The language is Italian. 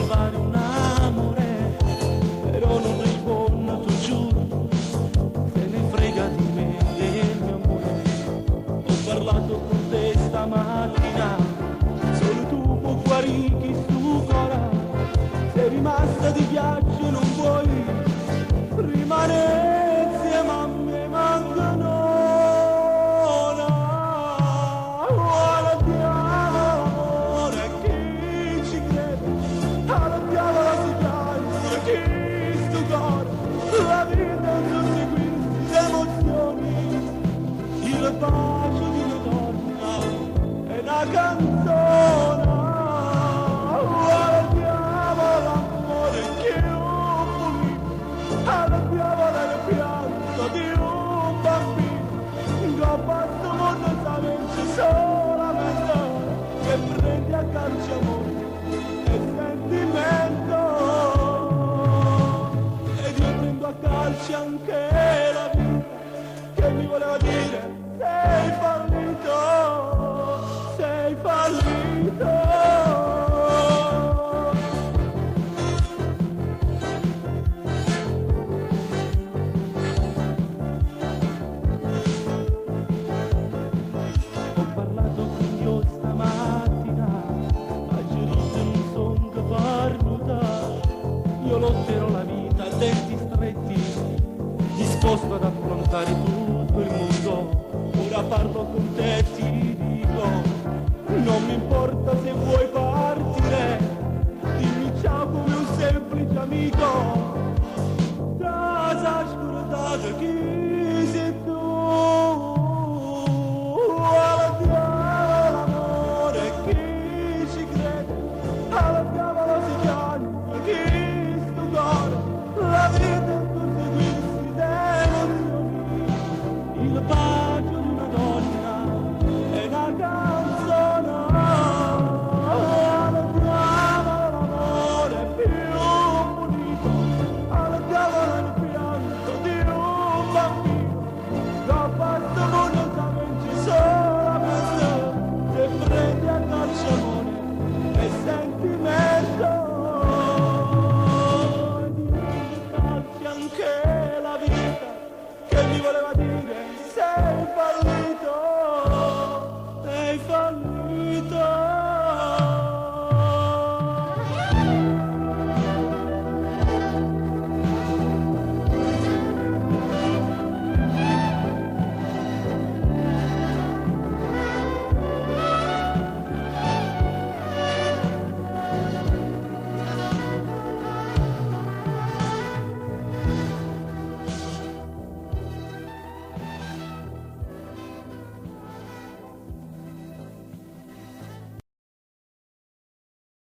trovare un amore, però non rispondo, tu giuro, se ne frega di me, del mio amore. Ho parlato con te stamattina, solo tu puoi guarire sto cuore. Sei rimasta di ghiaccio, non vuoi rimanere insieme a me, mancano. La vita non segue le emozioni, il bacio di una donna è una canzone. Guardiamo l'amore che ho pulito, guardiamo il pianto di un bambino che questo mondo sa vince solamente che prendi a calcio amore e sentimento. A calci anche la vita che mi voleva dire sei fallito, sei fallito. Ho parlato con Dio stamattina, ma giurito non son caparnuta. Io lotterò la vita a denti stretti, disposto ad affrontare tutto il mondo. Ora parlo con te e ti dico, non mi importa se vuoi partire, dimmi ciao come un semplice amico.